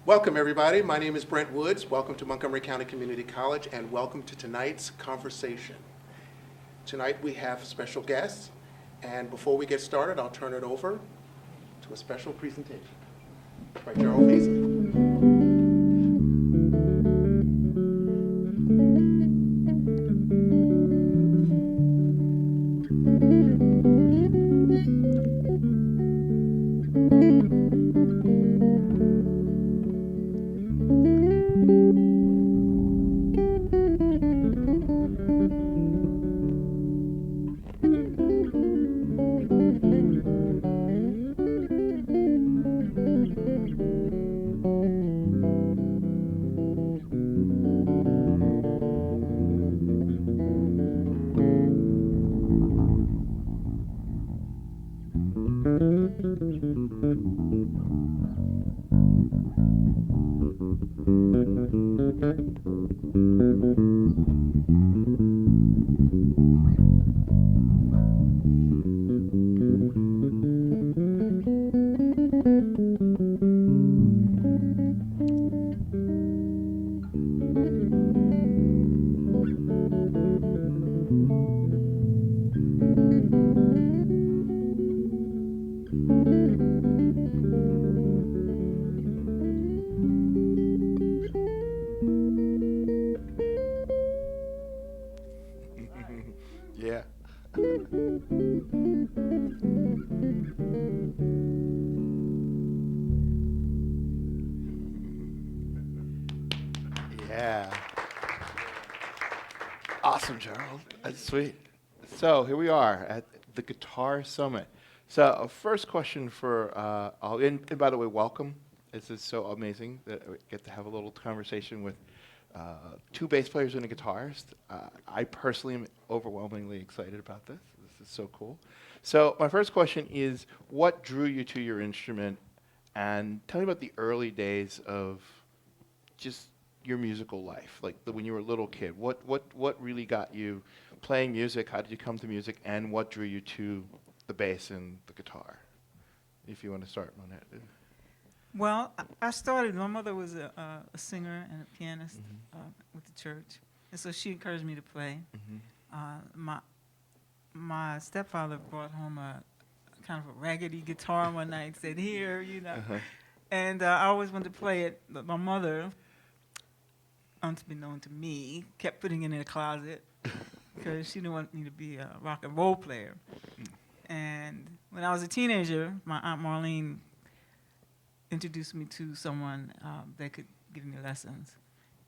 Welcome, everybody. My name is Brent Woods. Welcome to Montgomery County Community College, and welcome to tonight's conversation. Tonight we have special guests, and before we get started, I'll turn it over to a special presentation by Gerald Veasley. Yeah. Yeah. Awesome, Gerald. That's sweet. So here we are at the Guitar Summit. So first question for, and by the way, welcome. This is so amazing that we get to have a little conversation with two bass players and a guitarist. I personally am overwhelmingly excited about this. This is so cool. So my first question is, what drew you to your instrument? And tell me about the early days of just your musical life, like when you were a little kid. What really got you playing music? How did you come to music? And what drew you to the bass and the guitar? If you want to start, Monnette. Well, I started, my mother was a singer and a pianist with the church, and so she encouraged me to play. My stepfather brought home a kind of a raggedy guitar one night and said, here, you know. And I always wanted to play it, but my mother, unbeknown to me, kept putting it in a closet because she didn't want me to be a rock and roll player. And when I was a teenager, my Aunt Marlene introduced me to someone that could give me lessons.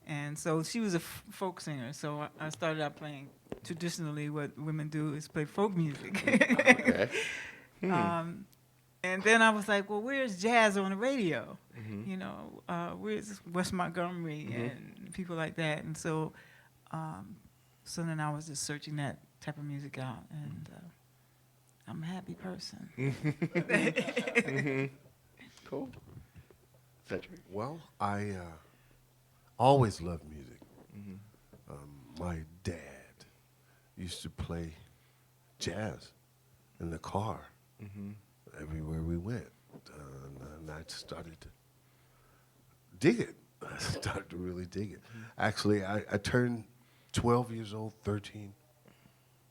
And so she was a folk singer, so I started out playing traditionally what women do is play folk music. Okay. And then I was like, well, where's jazz on the radio? You know, where's West Montgomery and people like that? And so, so then I was just searching that type of music out, and I'm a happy person. Cool. Cedric. Well, I always loved music. My dad used to play jazz in the car everywhere we went. And I started to dig it. I started to really dig it. Actually, I turned 12 years old, 13,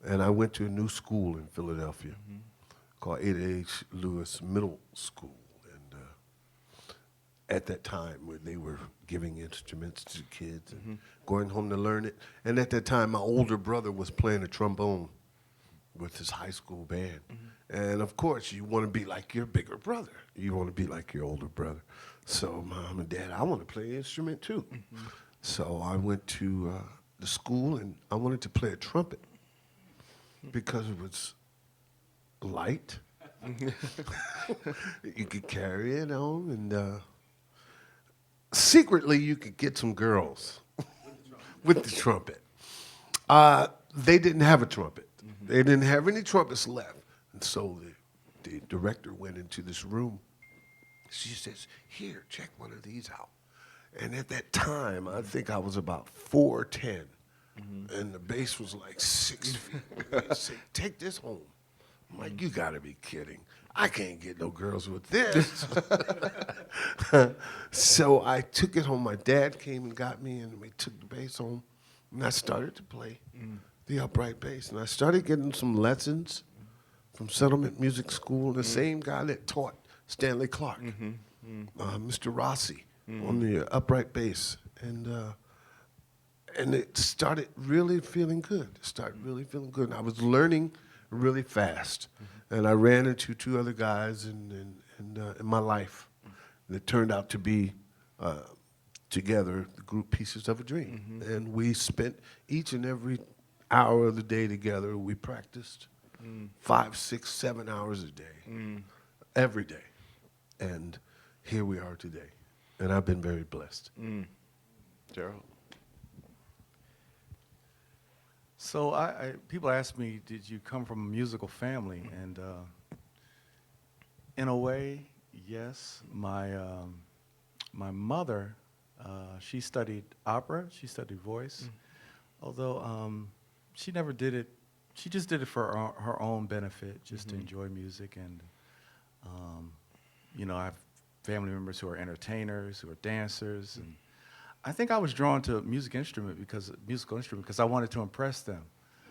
and I went to a new school in Philadelphia called Ada H. Lewis Middle School. At that time, where they were giving instruments to kids and going home to learn it. And at that time, my older brother was playing the trombone with his high school band. And of course, you want to be like your bigger brother. You want to be like your older brother. So Mom and Dad, I want to play an instrument too. So I went to the school and I wanted to play a trumpet because it was light. You could carry it on, and secretly you could get some girls with the trumpet. They didn't have a trumpet. They didn't have any trumpets left. And so the director went into this room. She says, here, check one of these out. And at that time, I think I was about 4'10", and the bass was like 6 feet. They said, take this home. I'm like, you gotta be kidding. I can't get no girls with this. So I took it home. My dad came and got me, and we took the bass home, and I started to play the upright bass. And I started getting some lessons from Settlement Music School, the same guy that taught Stanley Clark, Mr. Rossi, on the upright bass. And it started really feeling good. And I was learning really fast. And I ran into two other guys in my life that turned out to be together, the group Pieces of a Dream. And we spent each and every hour of the day together. We practiced 5, 6, 7 hours a day, every day. And here we are today. And I've been very blessed. Gerald. So people ask me, did you come from a musical family? And in a way, yes. My mother, she studied opera. She studied voice. Although she never did it. She just did it for her own benefit, just to enjoy music. And I have family members who are entertainers, who are dancers, and I think I was drawn to musical instrument because I wanted to impress them.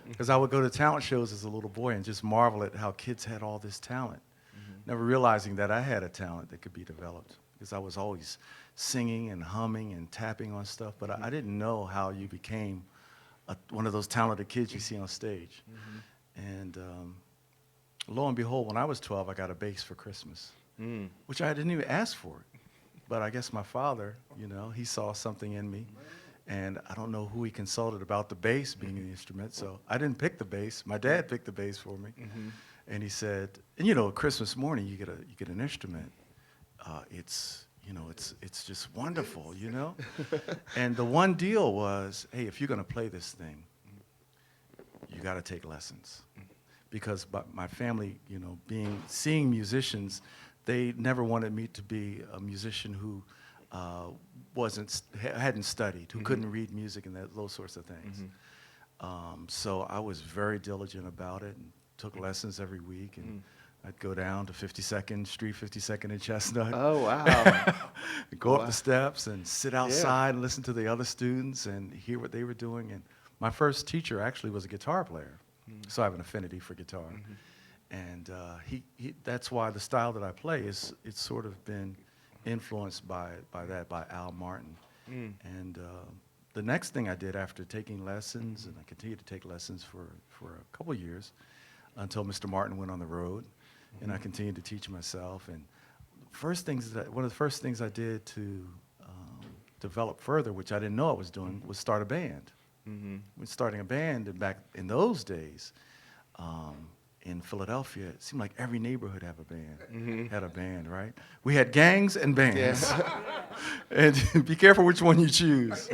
Because I would go to talent shows as a little boy and just marvel at how kids had all this talent, never realizing that I had a talent that could be developed. Because I was always singing and humming and tapping on stuff, but I didn't know how you became one of those talented kids you see on stage. And lo and behold, when I was 12, I got a bass for Christmas, which I didn't even ask for. But I guess my father, he saw something in me, and I don't know who he consulted about the bass being an instrument, so I didn't pick the bass. My dad picked the bass for me, and he said, and Christmas morning you get an instrument. It's just wonderful, And the one deal was, hey, if you're going to play this thing, you got to take lessons, because my family, seeing musicians. They never wanted me to be a musician who hadn't studied, who couldn't read music and those sorts of things. So I was very diligent about it and took lessons every week. And I'd go down to 52nd Street, 52nd and Chestnut. Oh, wow. Go up the steps and sit outside and listen to the other students and hear what they were doing. And my first teacher actually was a guitar player, so I have an affinity for guitar. And that's why the style that I play it's sort of been influenced by Al Martin. And the next thing I did after taking lessons, and I continued to take lessons for a couple years until Mr. Martin went on the road, and I continued to teach myself. And one of the first things I did to develop further, which I didn't know I was doing, was start a band. When starting a band, and back in those days, in Philadelphia, it seemed like every neighborhood had a band, right? We had gangs and bands. And be careful which one you choose.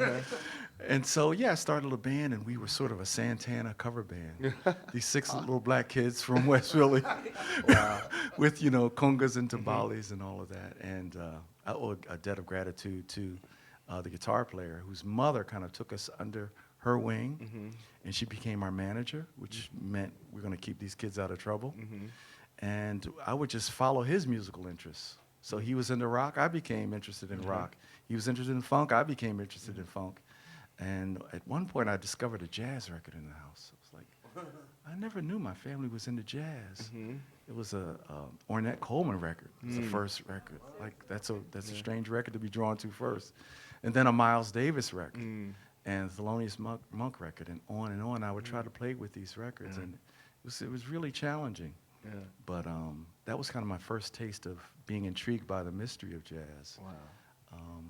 And so, I started a band, and we were sort of a Santana cover band. These 6 little black kids from West Philly with, congas and timbales and all of that. And I owe a debt of gratitude to the guitar player, whose mother kind of took us under her wing, and she became our manager, which meant we're going to keep these kids out of trouble. And I would just follow his musical interests. So he was into rock, I became interested in rock. He was interested in funk, I became interested in funk. And at one point, I discovered a jazz record in the house. I was like, I never knew my family was into jazz. It was a Ornette Coleman record. It was the first record. Like, that's a strange record to be drawn to first. And then a Miles Davis record. And Thelonious Monk record, and on. I would try to play with these records, and it was really challenging. But that was kind of my first taste of being intrigued by the mystery of jazz.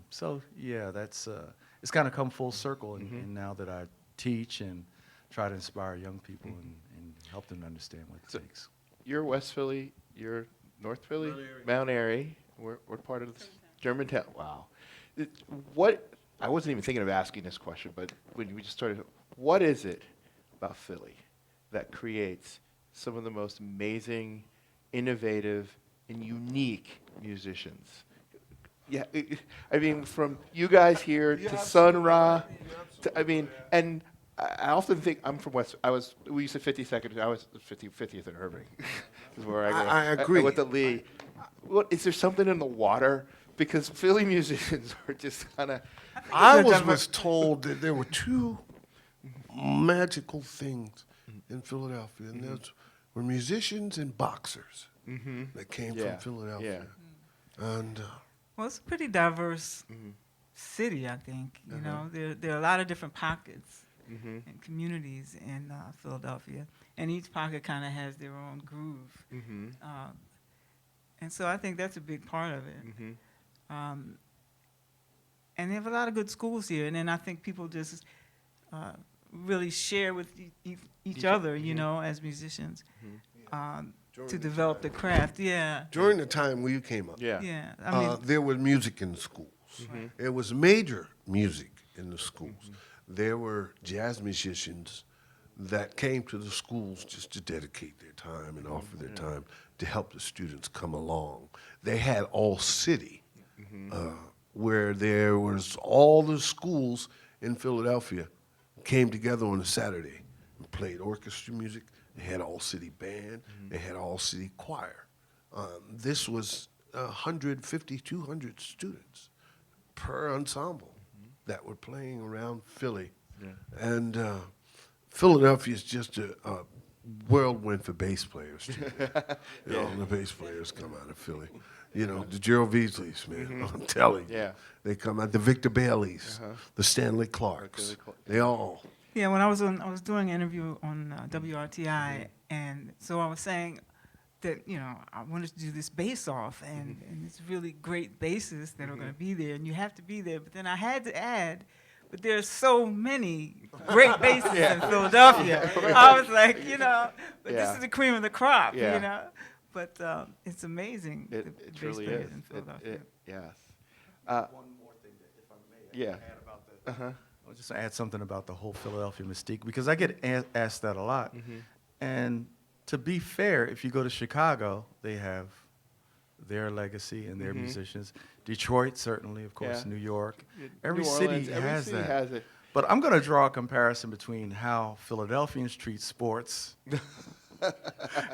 So that's it's kind of come full circle, and now that I teach and try to inspire young people and help them understand what it takes. You're West Philly. You're North Philly. Mount Airy. What part of this? Germantown. Wow. I wasn't even thinking of asking this question, but when we just started, what is it about Philly that creates some of the most amazing, innovative, and unique musicians? I mean, from you guys here to Sun Ra, and I often think I'm from West. We used to 52nd. I was 50th in Irving, is where I go. I agree. With the Lee. What is there something in the water? Because Philly musicians are just kind of. I was told that there were two magical things in Philadelphia, and those were musicians and boxers that came Yeah, from Philadelphia. And Well, it's a pretty diverse city, I think. You know, there are a lot of different pockets and communities in Philadelphia, and each pocket kind of has their own groove. And so I think that's a big part of it. And they have a lot of good schools here, and then I think people just really share with each other, you know, as musicians, to develop the craft. Yeah, during the time we came up, yeah. I mean, there was music in the schools. There was major music in the schools. There were jazz musicians that came to the schools just to dedicate their time and offer their time to help the students come along. They had all city, where there was all the schools in Philadelphia came together on a Saturday and played orchestra music. They had all city band. They had all city choir. This was 150, 200 students per ensemble that were playing around Philly. And Philadelphia is just a whirlwind for bass players, too. You know, the bass players come out of Philly. You know, the Gerald Veasleys, man, I'm telling you. Yeah. They come out, the Victor Baileys, the Stanley Clarks. They all. yeah. When I was doing an interview on WRTI, and so I was saying that, you know, I wanted to do this bass off, and it's really great bassists that are going to be there, and you have to be there. But then I had to add, but there's so many great bassists in Philadelphia. I was like, you know, but this is the cream of the crop, you know. But it's amazing, the It bass really players is. in Philadelphia. Yes. One more thing, if I may, Yeah. add about that. I'll just add something about the whole Philadelphia mystique, because I get asked that a lot. And to be fair, if you go to Chicago, they have their legacy and their musicians. Detroit, certainly, of course, Yeah. New York. New Every Orleans, city every has city that. has it. But I'm going to draw a comparison between how Philadelphians treat sports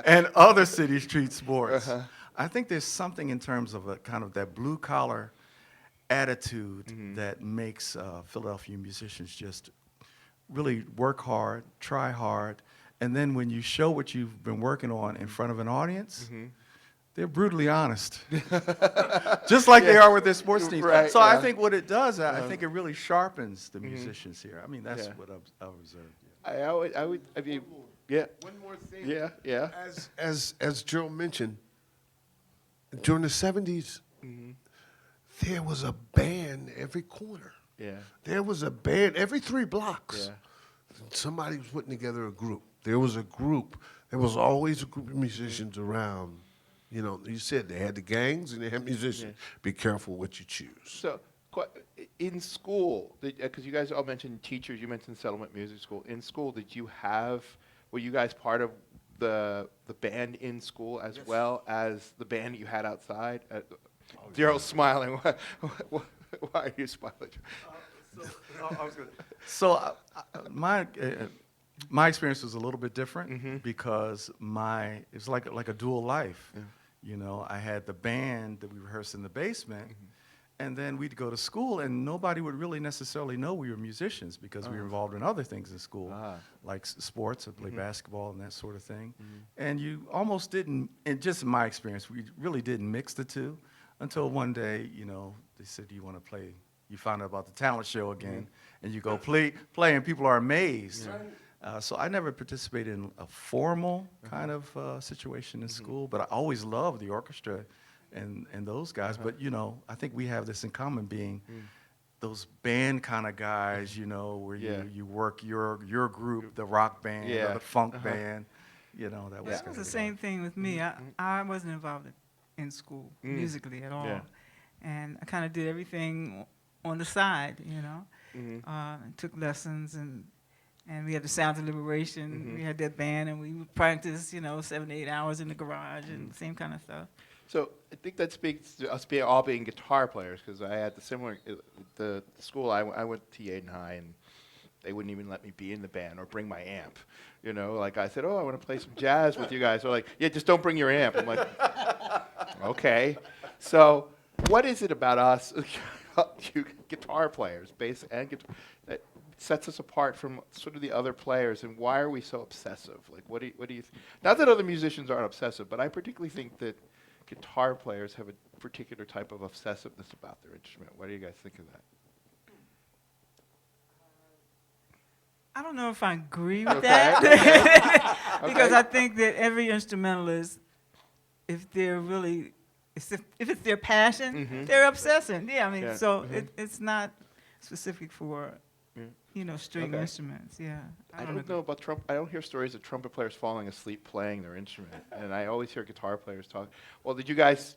and other cities treat sports. I think there's something in terms of a kind of that blue collar attitude that makes Philadelphia musicians just really work hard, try hard, and then when you show what you've been working on in front of an audience, they're brutally honest, just like they are with their sports teams. Right, So I think what it does, I think it really sharpens the musicians here. I mean, that's what I've observed. I mean, yeah. One more thing. Yeah. As Gerald mentioned, during the 70s, there was a band every corner. Yeah. There was a band every 3 blocks. Yeah. Somebody was putting together a group. There was a group. There was always a group of musicians around. You know, you said they had the gangs and they had musicians. Be careful what you choose. So, in school, because you guys all mentioned teachers, you mentioned Settlement Music School. In school, were you guys part of the band in school as well as the band you had outside? Daryl's smiling. Why are you smiling? My experience was a little bit different because it was like a dual life. You know, I had the band that we rehearsed in the basement, and then we'd go to school, and nobody would really necessarily know we were musicians because we were involved in other things in school, like sports, I play basketball and that sort of thing. And you almost didn't, and just in my experience, we really didn't mix the two until one day, you know, they said, "Do you want to play?" You found out about the talent show again, and you go play, and people are amazed. So I never participated in a formal kind of situation in school, but I always loved the orchestra and those guys. But, you know, I think we have this in common, being those band kind of guys, you know, where you work your group, the rock band or the funk band. You know, that was That was the same thing with me. I wasn't involved in school musically at all. And I kind of did everything on the side, you know. Took lessons, and we had the Sounds of Liberation. We had that band, and we would practice, you know, 7 to 8 hours in the garage and same kind of stuff. So I think that speaks to us all being guitar players, because I had the similar, the school I went to Yaden High, and they wouldn't even let me be in the band or bring my amp. You know, like I said, oh, I want to play some jazz with you guys. They're like, yeah, just don't bring your amp. I'm like, okay. So what is it about us, you guitar players, bass and guitar, that sets us apart from sort of the other players, and why are we so obsessive? Like, what do you not that other musicians aren't obsessive, but I particularly think that guitar players have a particular type of obsessiveness about their instrument. What do you guys think of that? I don't know if I agree with Okay. that. Because Okay. I think that every instrumentalist, if they're really, if it's their passion, they're obsessing. Yeah, I mean, Yeah. so it's not specific for, Yeah. string Okay. instruments. Yeah. I don't know about I don't hear stories of trumpet players falling asleep playing their instrument, and I always hear guitar players talk. Well, did you guys,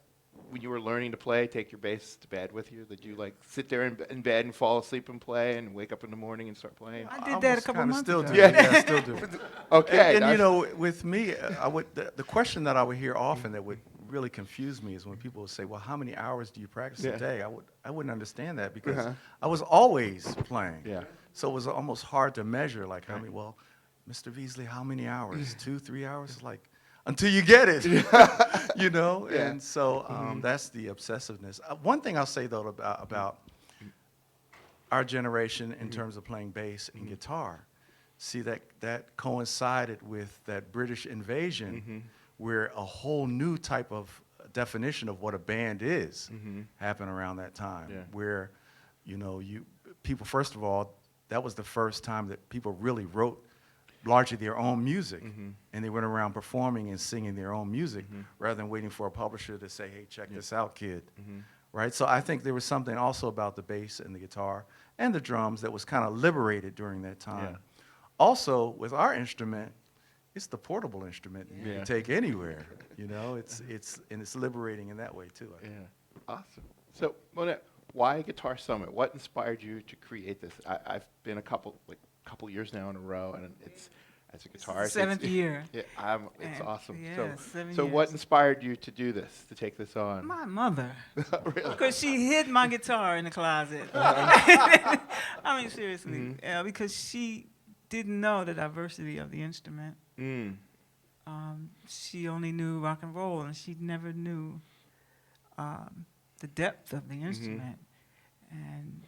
when you were learning to play, take your bass to bed with you? Did you like sit there in bed and fall asleep and play, and wake up in the morning and start playing? I did that a almost couple kinda months still ago. do. Yeah. Yeah, still do. Okay, And you that's- know, with me, the question that I would hear often that would really confuse me is when people would say, "Well, how many hours do you practice Yeah. a day?" I wouldn't understand that because Uh-huh. I was always playing. Yeah. So it was almost hard to measure, like how many. Well, Mr. Veasley, how many hours? 2, 3 hours? It's like until you get it, you know. Yeah. And so that's the obsessiveness. One thing I'll say though about our generation in terms of playing bass and guitar, see that coincided with that British invasion, where a whole new type of definition of what a band is happened around that time. Yeah. Where, people, first of all, that was the first time that people really wrote largely their own music, and they went around performing and singing their own music rather than waiting for a publisher to say, "Hey, check this out, kid." Right? So I think there was something also about the bass and the guitar and the drums that was kind of liberated during that time. Yeah. Also, with our instrument, it's the portable instrument you Yeah. can take anywhere. It's liberating in that way too. I think. Yeah, awesome. So, Monnette, why Guitar Summit? What inspired you to create this? I've been a couple years now in a row, and it's as a guitarist. Seventh year. Yeah, it's And- awesome. yeah, 7 so what years. inspired you to do this, to take this on? My mother. Really? Because she hid my guitar in the closet. I mean, seriously. Because she didn't know the diversity of the instrument. Mm. She only knew rock and roll, and she never knew the depth of the instrument. And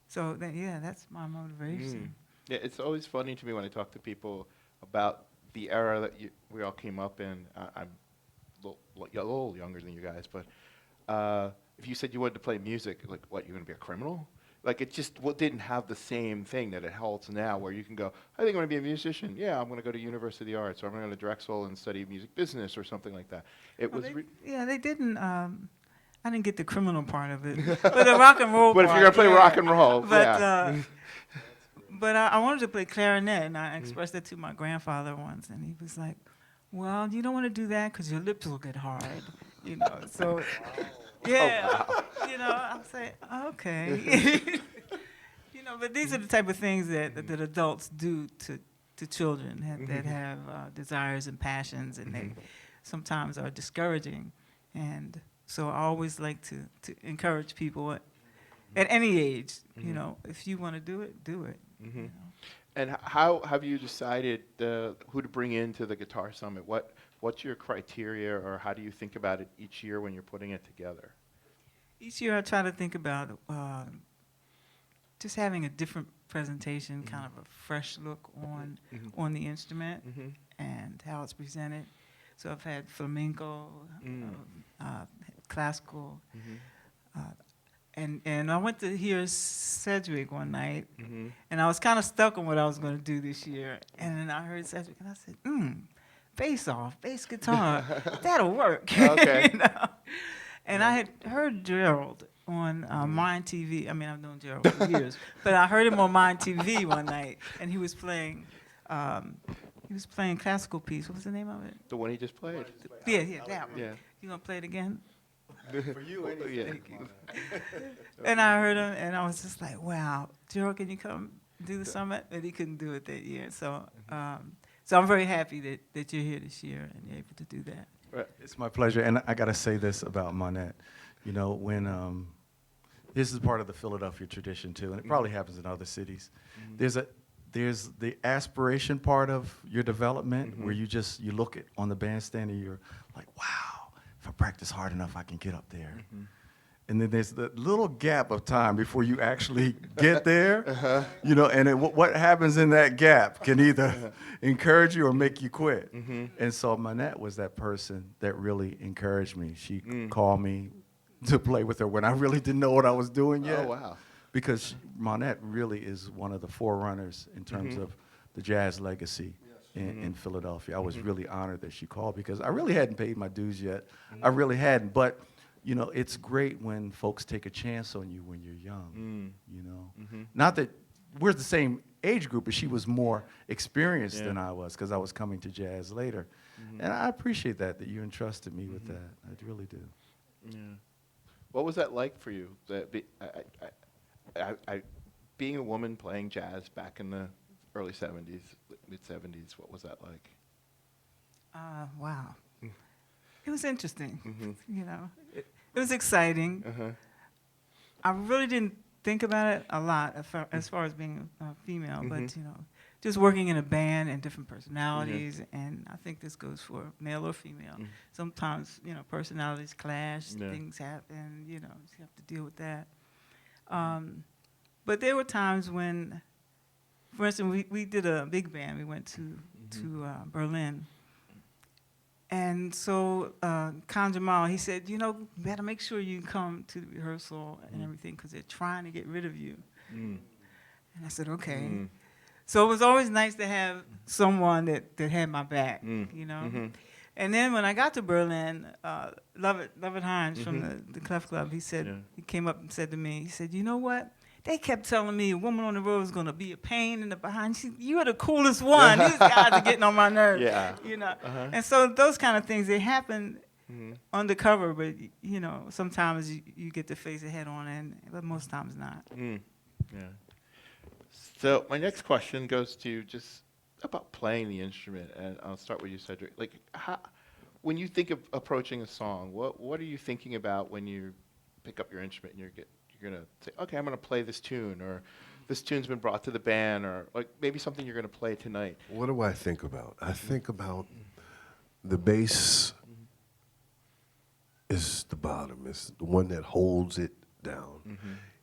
so, that's my motivation. Yeah, it's always funny to me when I talk to people about the era that we all came up in. I'm a little younger than you guys, but if you said you wanted to play music, like, what, you're going to be a criminal? Like, it just didn't have the same thing that it holds now, where you can go, I think I'm going to be a musician. Yeah, I'm going to go to University of the Arts, or I'm going to go to Drexel and study music business or something like that. It Well, was... they didn't. I didn't get the criminal part of it, but the rock and roll But part. if you're going to play yeah. rock and roll, But yeah. but I wanted to play clarinet, and I expressed that to my grandfather once, and he was like, "Well, you don't want to do that because your lips will get hard, So, yeah, I say, okay, But these are the type of things that adults do to children that have desires and passions, and they sometimes are discouraging, and so I always like to encourage people at any age, if you want to do it, do it. And how have you decided who to bring into the Guitar Summit? What's your criteria, or how do you think about it each year when you're putting it together? Each year I try to think about just having a different presentation, kind of a fresh look on the instrument and how it's presented. So I've had flamenco, classical, and I went to hear Cedric one night, and I was kind of stuck on what I was going to do this year. And then I heard Cedric, and I said, bass guitar, that'll work. Okay. And I had heard Gerald on Mind TV. I mean, I've known Gerald for years, but I heard him on Mind TV one night, and he was playing classical piece. What was the name of it? The one he just played? Yeah, that one. Yeah. You gonna play it again? For you, Yeah. And I heard him, and I was just like, wow, Gerald, can you come do the summit? And he couldn't do it that year. So so I'm very happy that you're here this year and you're able to do that. Right. It's my pleasure, and I got to say this about Monnette. When this is part of the Philadelphia tradition too, and it probably happens in other cities. there's the aspiration part of your development where you look at on the bandstand and you're like, wow, if I practice hard enough, I can get up there. And then there's the little gap of time before you actually get there, you know, and what happens in that gap can either encourage you or make you quit. And so Monnette was that person that really encouraged me. She called me to play with her when I really didn't know what I was doing yet. Oh, wow. Because Monnette really is one of the forerunners in terms of the jazz legacy in Philadelphia. I was really honored that she called because I really hadn't paid my dues yet. I really hadn't, but you know, it's great when folks take a chance on you when you're young, you know. Not that we're the same age group, but she was more experienced than I was because I was coming to jazz later. And I appreciate that you entrusted me with that. I really do. Yeah. What was that like for you? Being a woman playing jazz back in the early 70s, mid 70s, what was that like? Wow. It was interesting, you know. It was exciting. I really didn't think about it a lot as far as being a female, but, you know, just working in a band and different personalities, and I think this goes for male or female. Sometimes, you know, personalities clash, things happen, you know, you have to deal with that. But there were times when, for instance, we did a big band. We went to Berlin. And so Khan Jamal, he said, you know, you better make sure you come to the rehearsal and everything because they're trying to get rid of you. And I said, okay. So it was always nice to have someone that had my back, you know. And then when I got to Berlin, Lovett Hines from the Clef Club, he said, he came up and said to me, he said, you know what? They kept telling me a woman on the road was going to be a pain in the behind. She, you are the coolest one. These guys are getting on my nerves. You know. And so those kind of things, they happen undercover, but, you know, sometimes you get to face it head on, but most times not. Yeah. So my next question goes to just about playing the instrument, and I'll start with you, Cedric. Like, when you think of approaching a song, what are you thinking about when you pick up your instrument and you're going to say, okay, I'm going to play this tune, or this tune's been brought to the band, or like maybe something you're going to play tonight? What do I think about? I think about the bass is the bottom. It's the one that holds it down.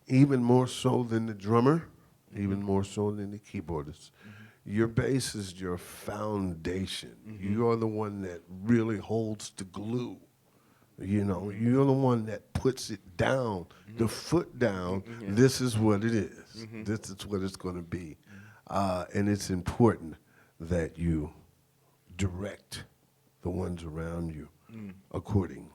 Even more so than the drummer, even more so than the keyboardist. Your bass is your foundation. You are the one that really holds the glue. You know, you're the one that puts it down, the foot down. This is what it is. This is what it's going to be. And it's important that you direct the ones around you accordingly.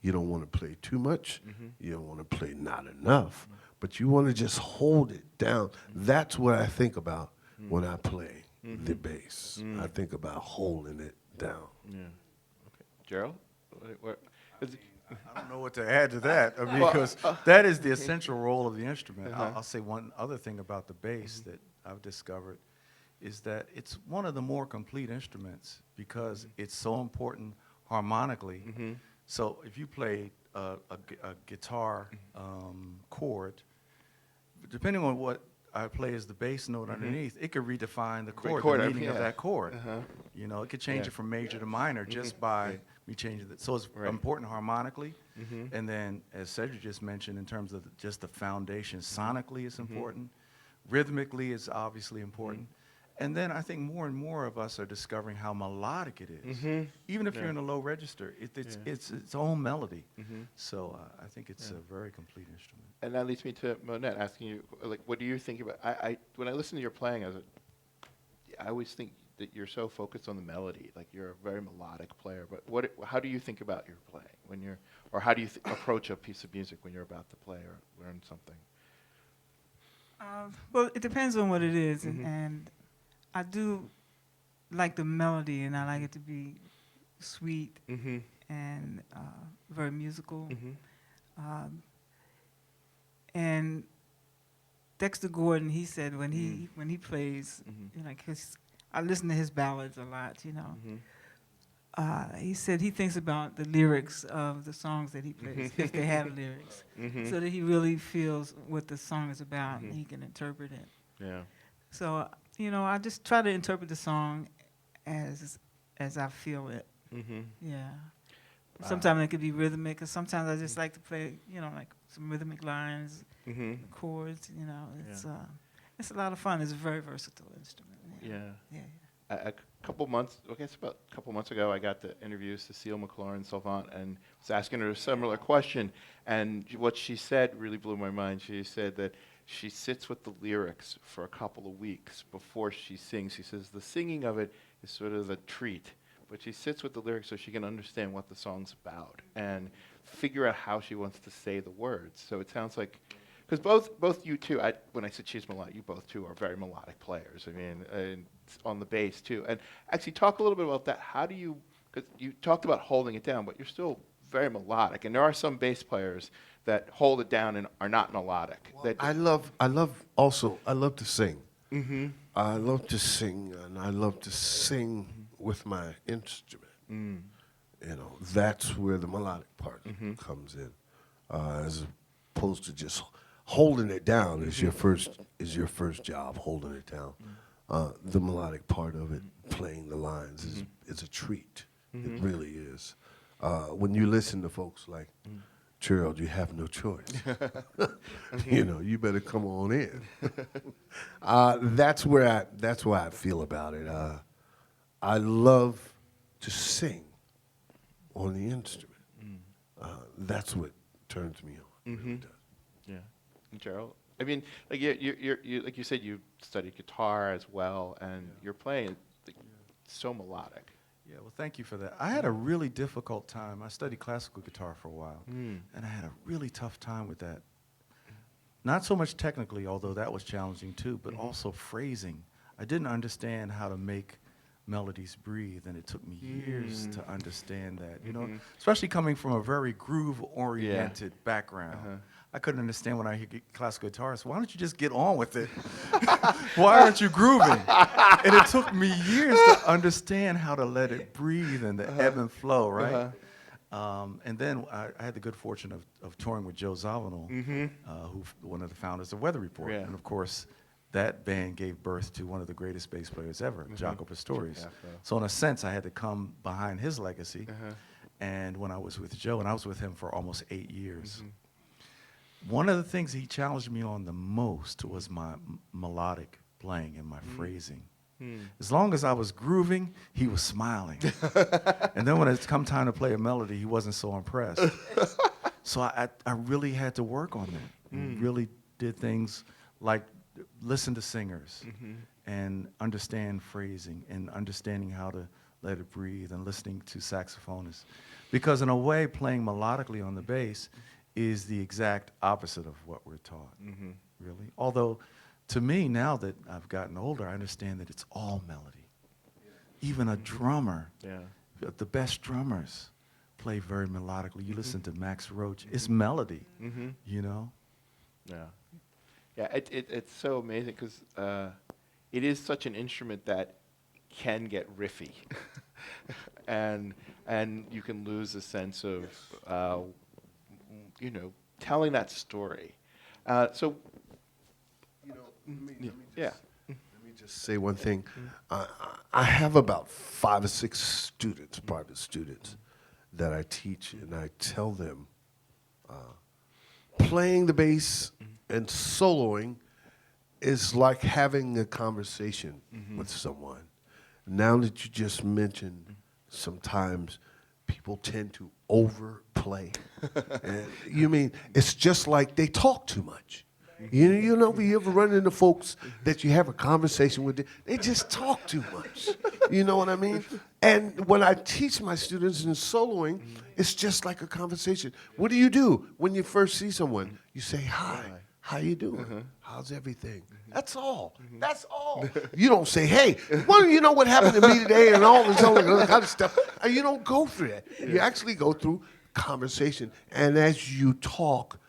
You don't want to play too much. You don't want to play not enough. But you want to just hold it down. That's what I think about when I play the bass. I think about holding it down. Yeah. Okay. Gerald? I don't know what to add to that because that is the essential role of the instrument. I'll say one other thing about the bass that I've discovered is that it's one of the more complete instruments because it's so important harmonically. So if you play a guitar chord, depending on what I play as the bass note underneath, it could redefine the chord, the meaning of that chord. You know, it could change it from major to minor just by me changing it. So it's important harmonically. And then, as Cedric just mentioned, in terms of just the foundation, sonically it's important. Rhythmically it's obviously important. And then I think more and more of us are discovering how melodic it is. Even if you're in a low register, it's its own melody. So I think it's a very complete instrument. And that leads me to Monnette, asking you, like, what do you think about? When I listen to your playing, I always think that you're so focused on the melody, like you're a very melodic player. But how do you think about your playing when you're, or how do you approach a piece of music when you're about to play or learn something? Well, it depends on what it is, and I do like the melody, and I like it to be sweet and very musical. And Dexter Gordon, he said when he plays, you know, 'cause I listen to his ballads a lot, you know. He said he thinks about the lyrics of the songs that he plays, if they have lyrics, so that he really feels what the song is about and he can interpret it. Yeah. So You know, I just try to interpret the song as I feel it. Mm-hmm. Yeah. Sometimes it could be rhythmic, and sometimes I just like to play, you know, like some rhythmic lines, Mm-hmm. chords. You know, it's a lot of fun. It's a very versatile instrument. Yeah. Yeah. A couple months, I guess about a couple months ago, I got to interview Cecile McLaurin Salvant and was asking her a similar question. And what she said really blew my mind. She said that she sits with the lyrics for a couple of weeks before she sings. She says the singing of it is sort of a treat, but she sits with the lyrics so she can understand what the song's about and figure out how she wants to say the words. So it sounds like, because both you two, when I said she's melodic, you both two are very melodic players. I mean, and on the bass too. And actually, talk a little bit about that. How do you? Because you talked about holding it down, but you're still very melodic. And there are some bass players that hold it down and are not melodic. Well, I love to sing. Mm-hmm. I love to sing, and I love to sing with my instrument. Mm. You know, that's where the melodic part comes in, as opposed to just holding it down is your first job. Holding it down, the melodic part of it, playing the lines, is a treat. It really is. When you listen to folks like Gerald, you have no choice. You know, you better come on in. That's where I feel about it. I love to sing on the instrument. That's what turns me on. Really does. Yeah. And Gerald, I mean, like you like you said, you studied guitar as well, and you're playing like, so melodic. Yeah, well, thank you for that. I had a really difficult time. I studied classical guitar for a while, and I had a really tough time with that. Not so much technically, although that was challenging too, but also phrasing. I didn't understand how to make melodies breathe, and it took me years to understand that. You know, especially coming from a very groove-oriented background. I couldn't understand when I hear classical guitarists. Why don't you just get on with it? Why aren't you grooving? And it took me years to understand how to let it breathe and the ebb and flow, right? And then I had the good fortune of touring with Joe Zawinul, one of the founders of Weather Report. Yeah. And of course, that band gave birth to one of the greatest bass players ever, Jaco Pastorius. So in a sense, I had to come behind his legacy. And when I was with Joe, and I was with him for almost 8 years, one of the things he challenged me on the most was my melodic playing and my phrasing. As long as I was grooving, he was smiling. And then when it's come time to play a melody, he wasn't so impressed. So I really had to work on that. Really did things like listen to singers and understand phrasing and understanding how to let it breathe and listening to saxophonists. Because in a way, playing melodically on the bass is the exact opposite of what we're taught, really. Although, to me, now that I've gotten older, I understand that it's all melody. Even a drummer, the best drummers play very melodically. You listen to Max Roach, it's melody, you know? Yeah. Yeah, it's so amazing because it is such an instrument that can get riffy. and you can lose a sense of you know, telling that story. So, You know, let me just say one thing. I have about 5 or 6 students, private students, that I teach, and I tell them playing the bass and soloing is like having a conversation with someone. Now that you just mentioned, sometimes people tend to overplay. And you mean, it's just like they talk too much. You know, you ever run into folks that you have a conversation with, they just talk too much. You know what I mean? And when I teach my students in soloing, it's just like a conversation. What do you do when you first see someone? You say, hi, how you doing? How's everything? That's all. That's all. You don't say, hey, well, you know what happened to me today and all this other kind of stuff. You don't go through that. You actually go through conversation. And as you talk,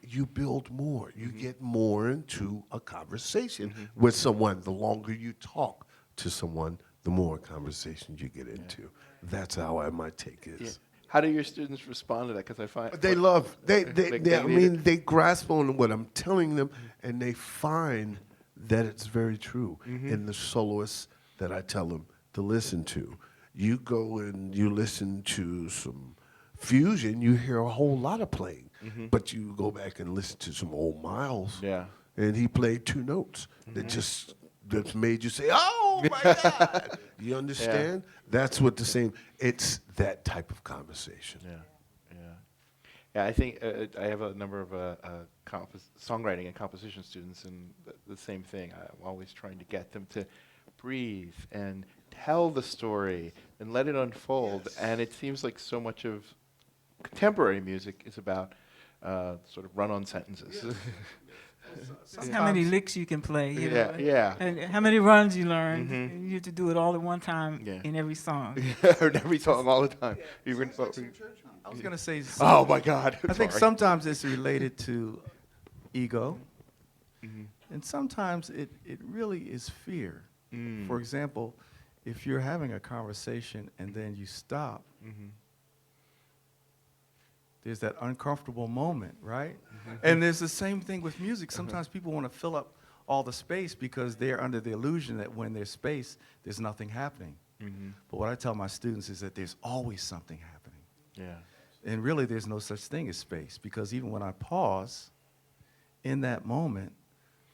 you build more. You get more into a conversation with someone. The longer you talk to someone, the more conversation you get into. That's how my take is. Yeah. How do your students respond to that? Because I find They love. They grasp on what I'm telling them, and they find that it's very true. And the soloists that I tell them to listen to, you go and you listen to some fusion, you hear a whole lot of playing, but you go back and listen to some old Miles, Yeah. and he played 2 notes that just made you say, "Oh my God!" You understand? That's what the same. It's that type of conversation. Yeah, yeah, yeah. I think I have a number of songwriting and composition students, and the same thing. I'm always trying to get them to breathe and tell the story and let it unfold. Yes. And it seems like so much of contemporary music is about sort of run-on sentences. How many licks you can play, you know, Yeah. and how many runs you learned. And you have to do it all at one time Yeah. in every song. Heard every song all the time. Even I was going to say, oh my God! I think Sorry. sometimes it's related to ego, and sometimes it really is fear. For example, if you're having a conversation and then you stop, there's that uncomfortable moment, right? And there's the same thing with music. Sometimes people want to fill up all the space because they're under the illusion that when there's space, there's nothing happening. But what I tell my students is that there's always something happening. Yeah. And really, there's no such thing as space, because even when I pause, in that moment,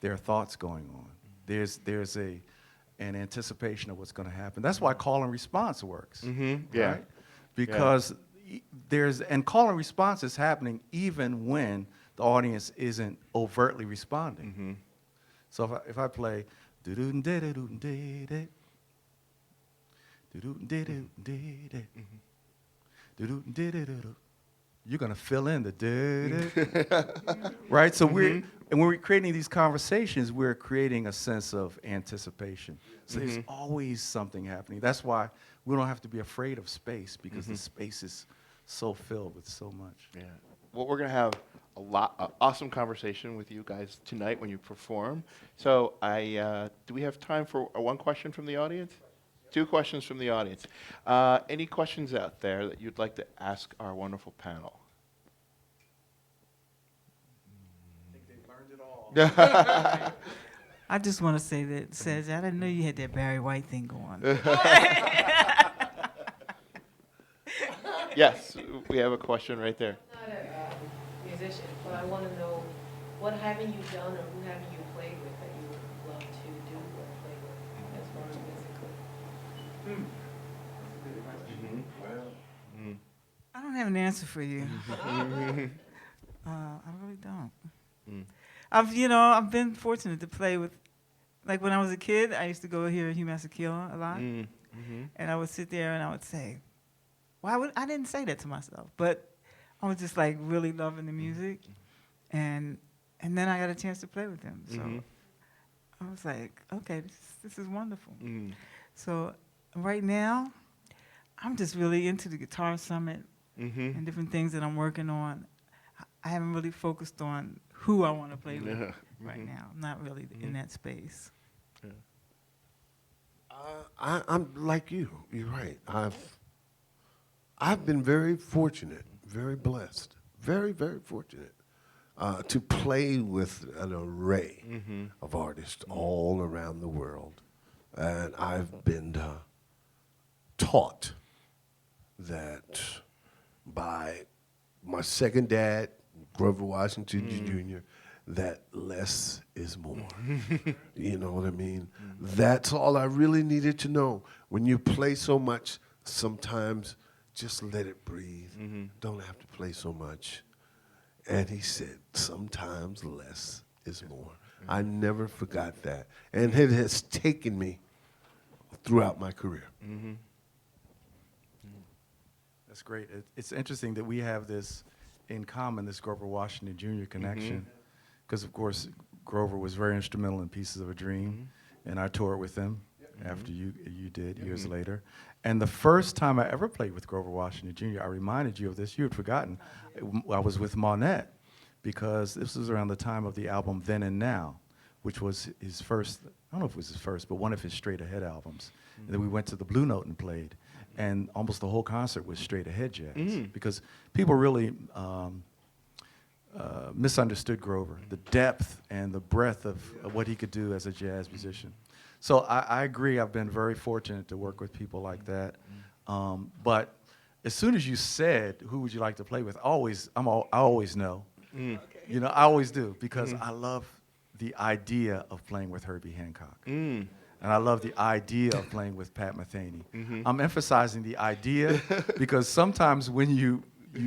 there are thoughts going on. There's an anticipation of what's going to happen. That's why call and response works. Yeah. Right? Because and call and response is happening even when the audience isn't overtly responding. So if I play you're going to fill in the right? So when we're creating these conversations, we're creating a sense of anticipation. So there's always something happening. That's why we don't have to be afraid of space, because the space is so filled with so much. Yeah. Well, we're gonna have awesome conversation with you guys tonight when you perform. So do we have time for one question from the audience? 2 questions from the audience. Any questions out there that you'd like to ask our wonderful panel? I think they've learned it all. I just want to say that, Cedric, I didn't know you had that Barry White thing going. Yes, we have a question right there. I'm not a musician, but I want to know, what haven't you done or who haven't you played with that you would love to do or play with as far as musically? I don't have an answer for you. I really don't. I've been fortunate to play with, like when I was a kid, I used to go here at Hugh Masekela a lot, and I would sit there and I would say, I didn't say that to myself, but I was just like really loving the music, and then I got a chance to play with them, so I was like, okay, this is wonderful. So right now, I'm just really into the Guitar Summit and different things that I'm working on. I haven't really focused on who I want to play with right now. I'm not really in that space. I'm like you. You're right. I've been very fortunate, very blessed, very, very fortunate to play with an array of artists all around the world. And I've been taught that by my second dad, Grover Washington Jr., that less is more. You know what I mean? That's all I really needed to know. When you play so much, sometimes just let it breathe. Don't have to play so much. And he said, sometimes less is more. I never forgot that. And it has taken me throughout my career. That's great. It's interesting that we have this in common, this Grover Washington Jr. connection, because of course Grover was very instrumental in Pieces of a Dream, and I toured with him after you did years later. And the first time I ever played with Grover Washington Jr., I reminded you of this. You had forgotten. I was with Monnette, because this was around the time of the album Then and Now, which was his first, I don't know if it was his first, but one of his straight ahead albums. And then we went to the Blue Note and played. And almost the whole concert was straight ahead jazz, because people really misunderstood Grover, the depth and the breadth of what he could do as a jazz musician. So I agree. I've been very fortunate to work with people like that. But as soon as you said, "Who would you like to play with?" I always know. You know, I always do, because I love the idea of playing with Herbie Hancock. And I love the idea of playing with Pat Metheny. I'm emphasizing the idea because sometimes when you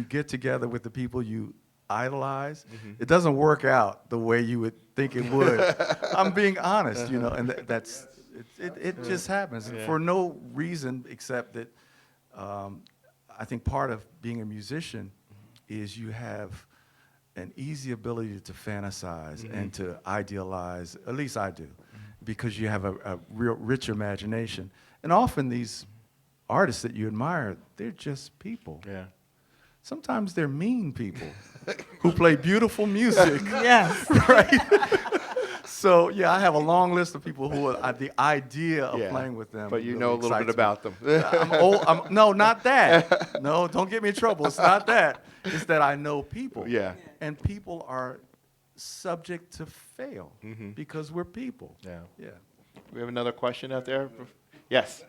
get together with the people you idolize, it doesn't work out the way you would think it would. I'm being honest, you know, and it just happens for no reason except that I think part of being a musician is you have an easy ability to fantasize and to idealize, at least I do, because you have a real rich imagination. And often these artists that you admire, they're just people. Yeah. Sometimes they're mean people who play beautiful music. Yes. Right? So, yeah, I have a long list of people who are, the idea of playing with them. But you really know a little bit excites me. about them. No, not that. No, don't get me in trouble. It's not that. It's that I know people. Yeah. And people are subject to fail because we're people. Yeah. Yeah. We have another question out there? Yes.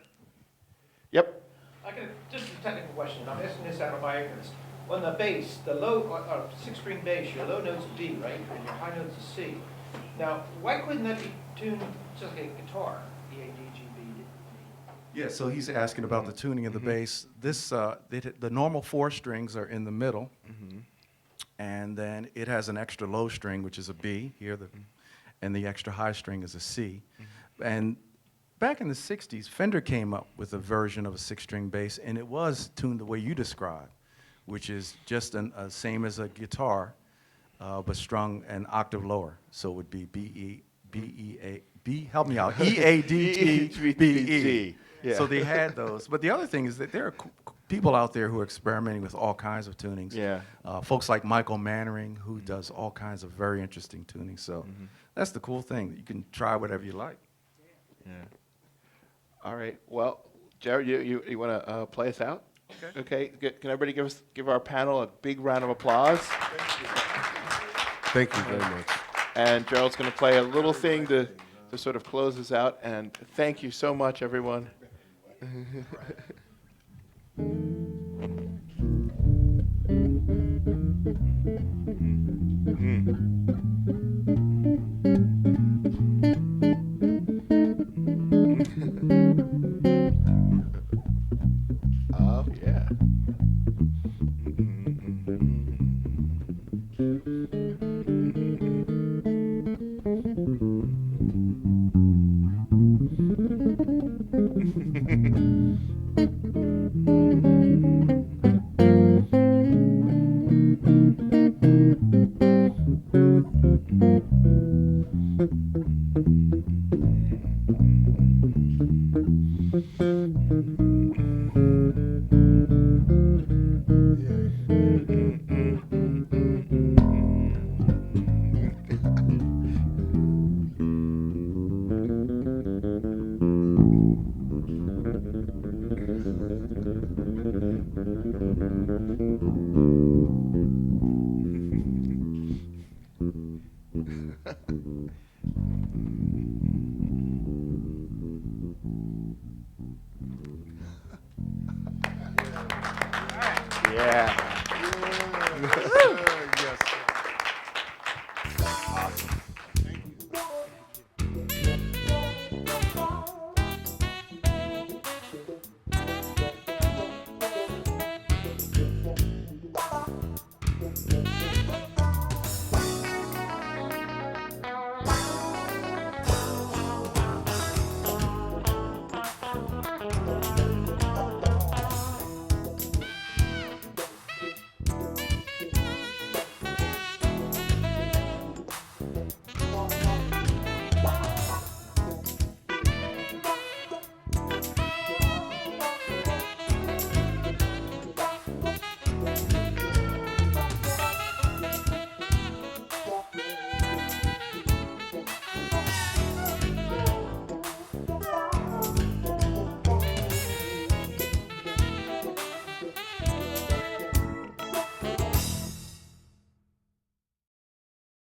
Yep. I got just a technical question. I'm asking this out of my ignorance. On the bass, the low, six-string bass, your low note's B, right? And your high note's a C. Now, why couldn't that be tuned just like a guitar? E, A, D, G, B. Yeah, so he's asking about the tuning of the bass. This, the normal 4 strings are in the middle, and then it has an extra low string, which is a B here, and the extra high string is a C. And back in the 60s, Fender came up with a version of a 6-string bass, and it was tuned the way you described, which is just same as a guitar, but strung an octave lower. So it would be help me out, E, A, D, G, B, E. Yeah. So they had those. But the other thing is that there are people out there who are experimenting with all kinds of tunings. Yeah. Folks like Michael Mannering, who does all kinds of very interesting tunings. So that's the cool thing, that you can try whatever you like. Yeah. All right. Well, Jared, you want to play us out? Okay. Okay. Can everybody give our panel a big round of applause? Thank you very much. And Gerald's going to play a little thing to sort of close us out. And thank you so much, everyone. Oh, yeah. Yeah.